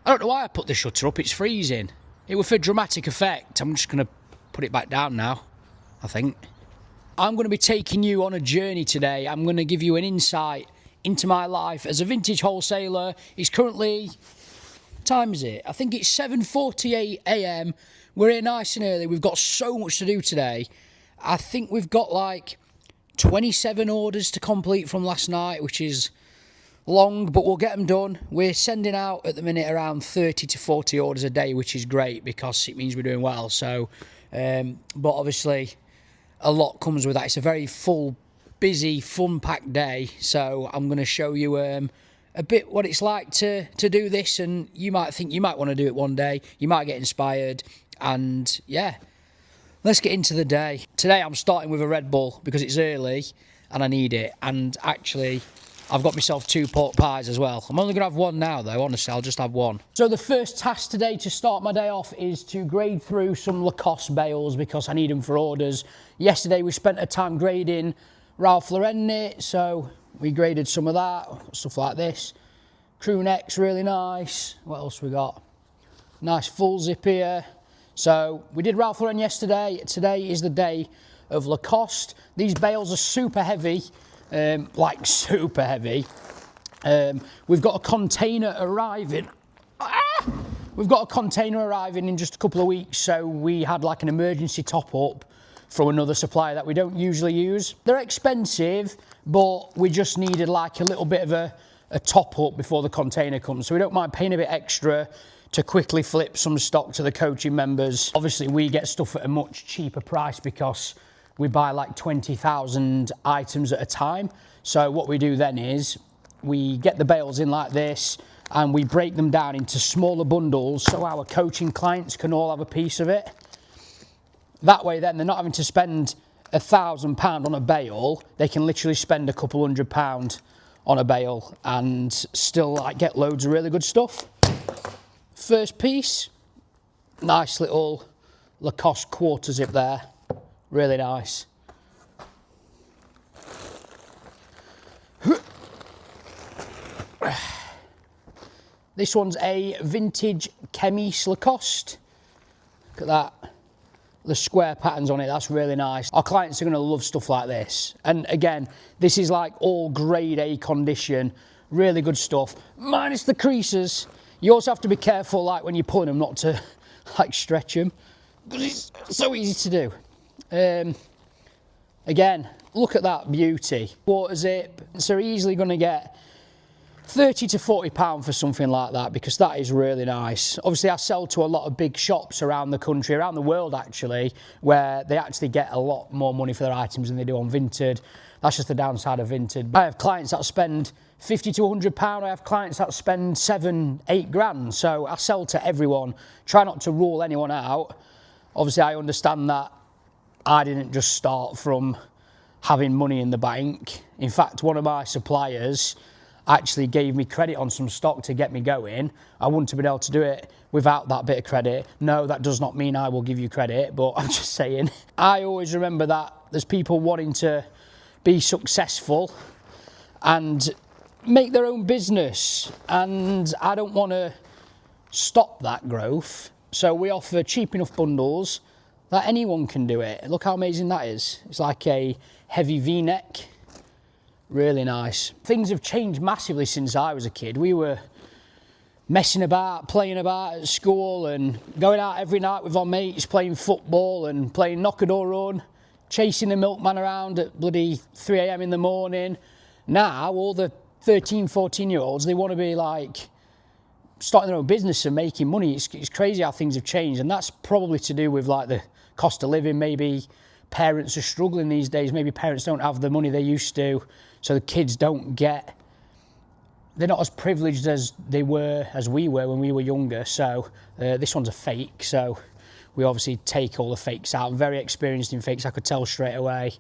I don't know why I put the shutter up, it's freezing. It was for dramatic effect. I'm just going to put it back down now, I think. I'm going to be taking you on a journey today. I'm going to give you an insight into my life as a vintage wholesaler. It's currently, what time is it? I think it's 7:48 a.m. We're here nice and early. We've got so much to do today. I think we've got like 27 orders to complete from last night, which is long, but we'll get them done. We're sending out at the minute around 30 to 40 orders a day, which is great because it means we're doing well. So, but obviously a lot comes with that. It's a very full, busy, fun-packed day. So I'm going to show you a bit what it's like to do this, and you might think you might want to do it one day. You might get inspired, and yeah, let's get into the day. Today I'm starting with a Red Bull because it's early and I need it. And actually, I've got myself 2 pork pies as well. I'm only going to have one now though, honestly, I'll just have one. So the first task today to start my day off is to grade through some Lacoste bales because I need them for orders. Yesterday we spent a time grading Ralph Lauren knit, so we graded some of that, stuff like this. Crew necks, really nice. What else we got? Nice full zip here. So we did Ralph Lauren yesterday. Today is the day of Lacoste. These bales are super heavy. Like super heavy. We've got a container arriving. We've got a container arriving in just a couple of weeks, so we had like an emergency top up from another supplier that we don't usually use. They're expensive, but we just needed like a little bit of a top up before the container comes, so we don't mind paying a bit extra to quickly flip some stock to the coaching members. Obviously we get stuff at a much cheaper price because we buy like 20,000 items at a time. So what we do then is we get the bales in like this and we break them down into smaller bundles so our coaching clients can all have a piece of it. That way then they're not having to spend £1,000 on a bale. They can literally spend a couple £100 on a bale and still like get loads of really good stuff. First piece, nice little Lacoste quarter zip there. Really nice. This one's a vintage chemise Lacoste. Look at that. The square patterns on it, that's really nice. Our clients are going to love stuff like this. And again, this is like all grade A condition. Really good stuff. Minus the creases. You also have to be careful like when you're pulling them not to like stretch them. Because it's so easy to do. Again, look at that beauty. Quarter zip, so easily going to get 30 to 40 pound for something like that because that is really nice. Obviously I sell to a lot of big shops around the country, around the world actually, where they actually get a lot more money for their items than they do on Vinted. That's just the downside of Vinted. I have clients that spend 50 to 100 pound. I have clients that spend 7, 8 grand. So I sell to everyone. Try not to rule anyone out. Obviously I understand that I didn't just start from having money in the bank. In fact, one of my suppliers actually gave me credit on some stock to get me going. I wouldn't have been able to do it without that bit of credit. No, that does not mean I will give you credit, but I'm just saying. I always remember that there's people wanting to be successful and make their own business, and I don't want to stop that growth. So we offer cheap enough bundles that anyone can do it. Look how amazing that is. It's like a heavy V-neck. Really nice. Things have changed massively since I was a kid. We were messing about, playing about at school and going out every night with our mates, playing football and playing knock-a-door run, chasing the milkman around at bloody 3 a.m. in the morning. Now, all the 13, 14-year-olds, they want to be like starting their own business and making money. It's crazy how things have changed, and that's probably to do with like the cost of living. Maybe parents are struggling these days. Maybe parents don't have the money they used to, so the kids don't get, they're not as privileged as we were when we were younger. So this one's a fake, so we obviously take all the fakes out. I'm very experienced in fakes. I could tell straight away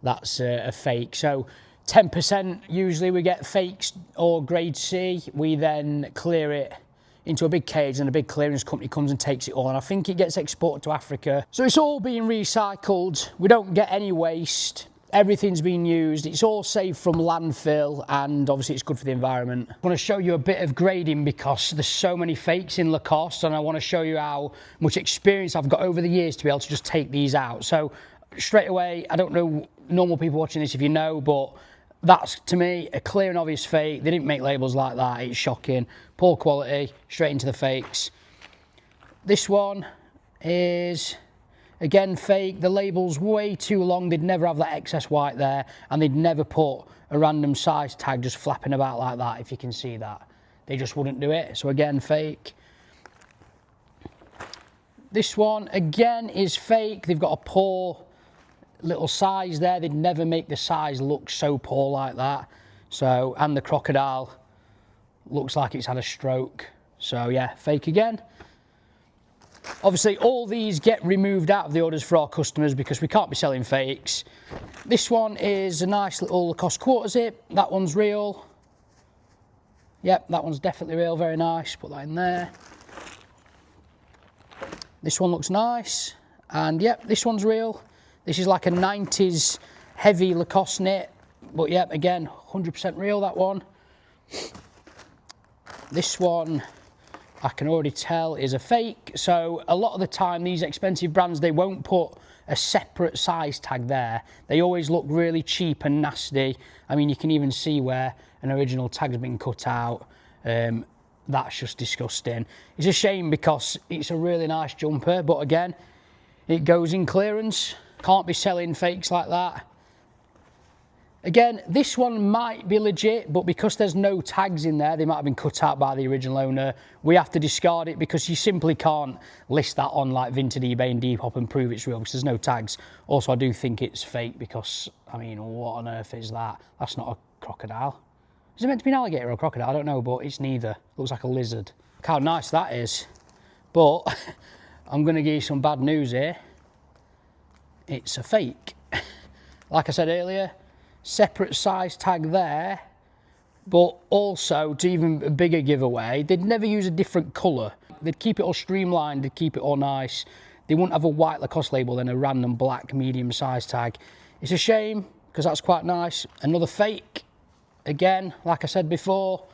that's a fake. So 10% usually we get fakes or grade C. We then clear it into a big cage and a big clearance company comes and takes it all, and I think it gets exported to Africa. So it's all being recycled. We don't get any waste. Everything's been used. It's all safe from landfill, and obviously it's good for the environment. I want to show you a bit of grading because there's so many fakes in Lacoste, and I want to show you how much experience I've got over the years to be able to just take these out. So straight away, I don't know normal people watching this if you know, but that's to me a clear and obvious fake. They didn't make labels like that. It's shocking. Poor quality, straight into the fakes. This one is again fake. The label's way too long. They'd never have that excess white there, and they'd never put a random size tag just flapping about like that, if you can see that. They just wouldn't do it. So again, fake. This one again is fake. They've got a poor little size there. They'd never make the size look so poor like that. So, and the crocodile looks like it's had a stroke. So yeah, fake again. Obviously all these get removed out of the orders for our customers because we can't be selling fakes. This one is a nice little Lacoste quarter zip. That one's real. Yep, that one's definitely real, very nice. Put that in there. This one looks nice. And yep, this one's real. This is like a 90s heavy Lacoste knit, but yep, again, 100% real, that one. This one, I can already tell, is a fake. So a lot of the time, these expensive brands, they won't put a separate size tag there. They always look really cheap and nasty. I mean, you can even see where an original tag's been cut out. That's just disgusting. It's a shame because it's a really nice jumper, but again, it goes in clearance. Can't be selling fakes like that. Again, this one might be legit, but because there's no tags in there, they might have been cut out by the original owner. We have to discard it because you simply can't list that on like Vinted, eBay and Depop and prove it's real because there's no tags. Also, I do think it's fake because, I mean, what on earth is that? That's not a crocodile. Is it meant to be an alligator or a crocodile? I don't know, but it's neither. Looks like a lizard. Look how nice that is. But I'm going to give you some bad news here. It's a fake. Like I said earlier, separate size tag there, but also, to even a bigger giveaway, they'd never use a different colour. They'd keep it all streamlined, they'd keep it all nice. They wouldn't have a white Lacoste label and a random black medium size tag. It's a shame, because that's quite nice. Another fake. Again, like I said before,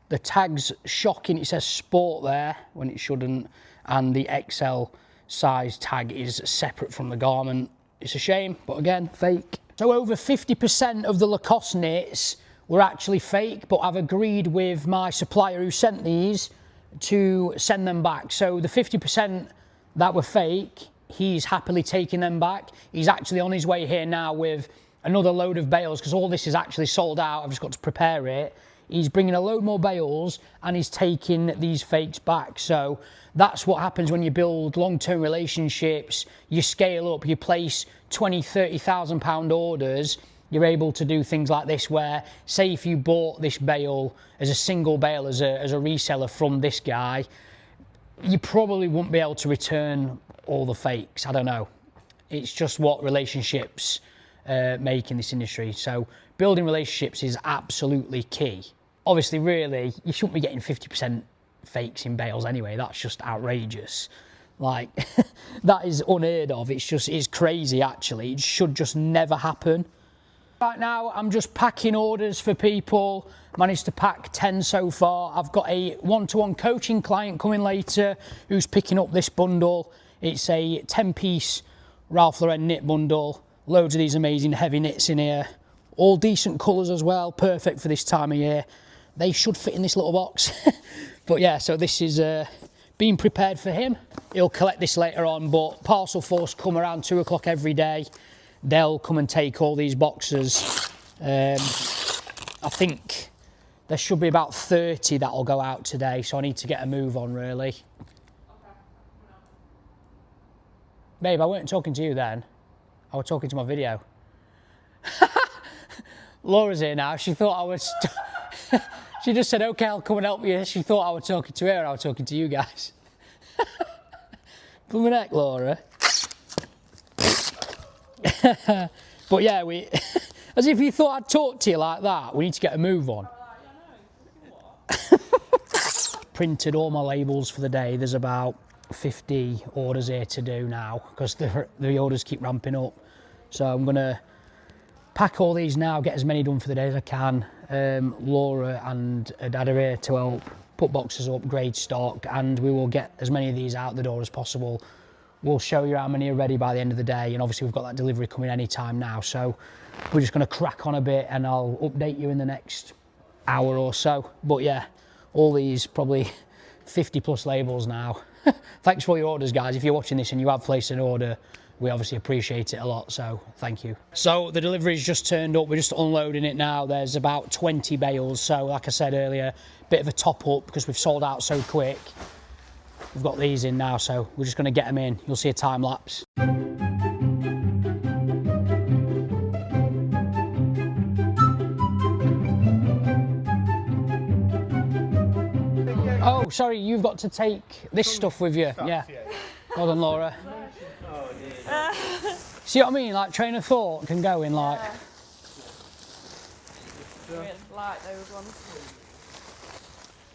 the tag's shocking. It says sport there when it shouldn't, and the XL size tag is separate from the garment. It's a shame, but again, fake. So over 50% of the Lacoste knits were actually fake, but I've agreed with my supplier who sent these to send them back. So the 50% that were fake, he's happily taking them back. He's actually on his way here now with another load of bales because all this is actually sold out. I've just got to prepare it. He's bringing a load more bales and he's taking these fakes back. So that's what happens when you build long-term relationships. You scale up, you place 20, 30,000 pound orders. You're able to do things like this where, say if you bought this bale as a single bale as a reseller from this guy, you probably wouldn't be able to return all the fakes. I don't know. It's just what relationships make in this industry. So building relationships is absolutely key. Obviously, really, you shouldn't be getting 50% fakes in bales anyway. That's just outrageous. Like, that is unheard of. It's crazy, actually. It should just never happen. Right now, I'm just packing orders for people. Managed to pack 10 so far. I've got a one-to-one coaching client coming later who's picking up this bundle. It's a 10-piece Ralph Lauren knit bundle. Loads of these amazing heavy knits in here. All decent colours as well. Perfect for this time of year. They should fit in this little box. But yeah, so this is being prepared for him. He'll collect this later on, but parcel force come around 2 o'clock every day. They'll come and take all these boxes. I think there should be about 30 that'll go out today, so I need to get a move on, really. Okay. Babe, I weren't talking to you then. I was talking to my video. Laura's here now. She thought I was... She just said, okay, I'll come and help you. She thought I was talking to her and I was talking to you guys. Put my neck, Laura. But yeah, as if you thought I'd talk to you like that. We need to get a move on. Printed all my labels for the day. There's about 50 orders here to do now because the orders keep ramping up. So I'm gonna pack all these now, get as many done for the day as I can. Laura and Dad are here to help put boxes up, grade stock, and we will get as many of these out the door as possible. We'll show you how many are ready by the end of the day, and obviously we've got that delivery coming any time now, so we're just going to crack on a bit and I'll update you in the next hour or so. But yeah, all these probably 50 plus labels now. Thanks for your orders, guys. If you're watching this and you have placed an order, we obviously appreciate it a lot, so thank you. So the delivery's just turned up, we're just unloading it now. There's about 20 bales, so like I said earlier, bit of a top up because we've sold out so quick. We've got these in now, so we're just going to get them in. You'll see a time lapse. Oh, sorry, you've got to take this stuff with you. Yeah. Well done, Laura. See what I mean? Like, train of thought can go in like... Really like those ones.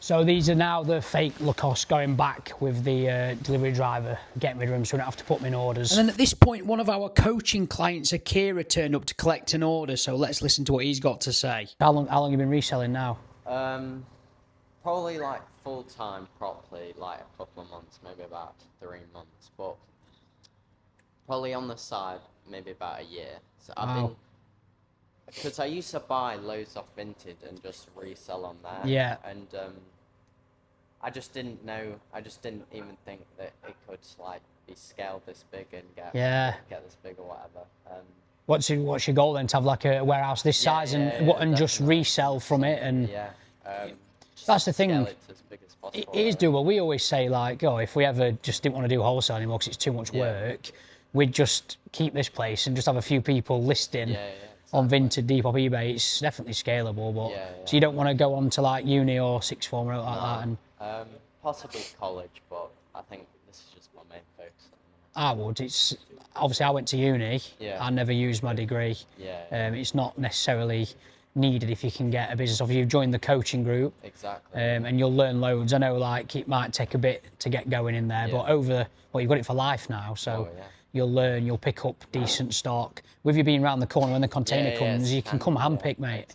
So these are now the fake Lacoste going back with the delivery driver, getting rid of them so we don't have to put them in orders. And then at this point, one of our coaching clients, Akira, turned up to collect an order, so let's listen to what he's got to say. How long have you been reselling now? Probably like full-time properly, like a couple of months, maybe about 3 months, but probably on the side, maybe about a year. So I've been, because I used to buy loads off Vinted and just resell on there. Yeah. And I just didn't know, I just didn't even think that it could like be scaled this big and get this big or whatever. What's your goal then, to have like a warehouse this size and just resell from it? And that's the thing. It is doable. We always say like, oh, if we ever just didn't want to do wholesale anymore because it's too much work, we'd just keep this place and just have a few people listing on Vinted, Depop, eBay. It's definitely scalable, but so you don't want to go on to like uni or sixth form or like that. And possibly college, but I think this is just my main focus. I would. It's obviously I went to uni. I never used my degree. It's not necessarily needed if you can get a business off. You've joined the coaching group, and you'll learn loads. I know like it might take a bit to get going in there, but you've got it for life now, so you'll learn, you'll pick up decent stock. With you being around the corner when the container comes, you can come handpick, mate.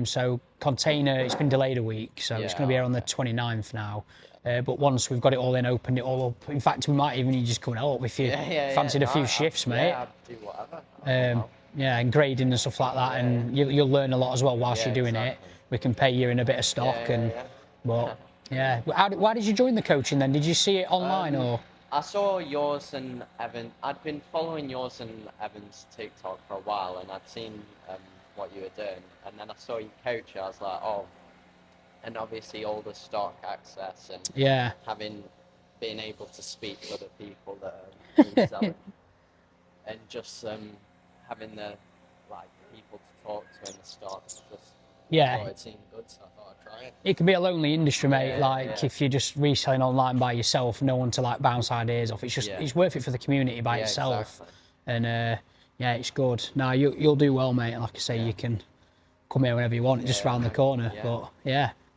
So container, it's been delayed a week, so it's going to be here on the 29th now. But once we've got it all in, opened it all up, in fact we might even need just coming help if you fancied a few shifts, mate. Yeah, I'll do whatever. And grading and stuff like that, and you'll learn a lot as well whilst you're doing it. We can pay you in a bit of stock, but why did you join the coaching then? Did you see it online or? I saw yours and Evan. I'd been following yours and Evan's TikTok for a while, and I'd seen what you were doing, and then I saw you coach. I was like, oh, and obviously all the stock access and being able to speak to other people that are reselling, and just having the people to talk to in the stock. Just it seemed good, so I thought I'd try it. It can be a lonely industry, mate. If you're just reselling online by yourself, no one to bounce ideas off. It's just it's worth it for the community by itself. Exactly. And it's good. Now you'll do well, mate. Like I say, you can come here whenever you want, just round the corner. But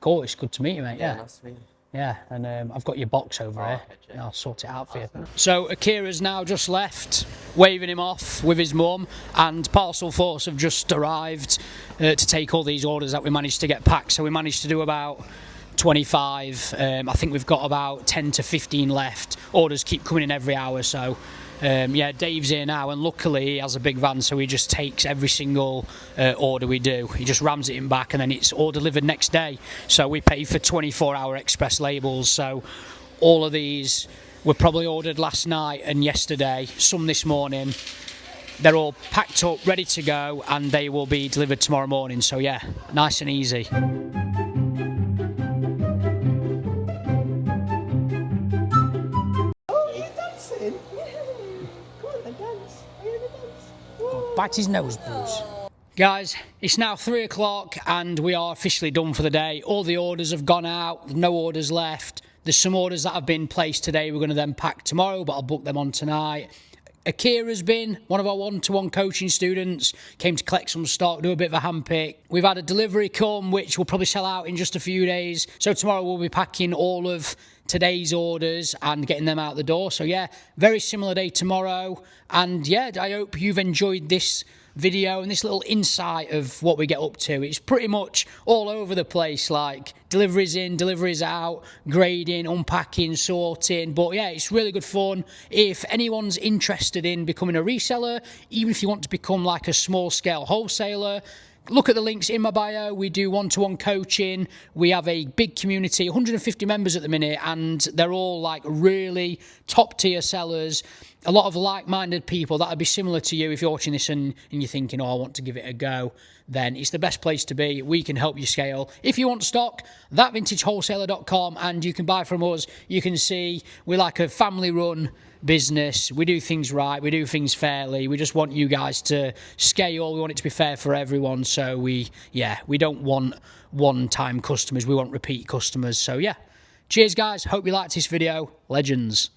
cool. It's good to meet you, mate. Nice to meet you. Yeah, and I've got your box over here, and I'll sort it out for you. So Akira's now just left, waving him off with his mum, and Parcel Force have just arrived to take all these orders that we managed to get packed. So we managed to do about 25. I think we've got about 10 to 15 left. Orders keep coming in every hour, so Dave's here now, and luckily he has a big van, so he just takes every single order we do. He just rams it in back, and then it's all delivered next day. So we pay for 24-hour express labels. So all of these were probably ordered last night and yesterday, some this morning. They're all packed up, ready to go, and they will be delivered tomorrow morning. So nice and easy. Bite his nose, Bruce. Guys, it's now 3 o'clock and we are officially done for the day. All the orders have gone out, no orders left. There's some orders that have been placed today we're going to then pack tomorrow, but I'll book them on tonight. Akira's been one of our one-to-one coaching students, came to collect some stock, do a bit of a handpick. We've had a delivery come, which will probably sell out in just a few days. So tomorrow we'll be packing all of today's orders and getting them out the door. So yeah, very similar day tomorrow. And yeah, I hope you've enjoyed this video and this little insight of what we get up to. It's pretty much all over the place, like deliveries in, deliveries out, grading, unpacking, sorting. But yeah, it's really good fun. If anyone's interested in becoming a reseller, even if you want to become like a small scale wholesaler, look at the links in my bio. We do one-to-one coaching. We have a big community, 150 members at the minute, and they're all like really top tier sellers. A lot of like-minded people that would be similar to you. If you're watching this and you're thinking, oh, I want to give it a go, then it's the best place to be. We can help you scale. If you want stock, thatvintagewholesaler.com, and you can buy from us. You can see we're like a family-run business. We do things right. We do things fairly. We just want you guys to scale. We want it to be fair for everyone. So we don't want one-time customers. We want repeat customers. So yeah, cheers guys. Hope you liked this video. Legends.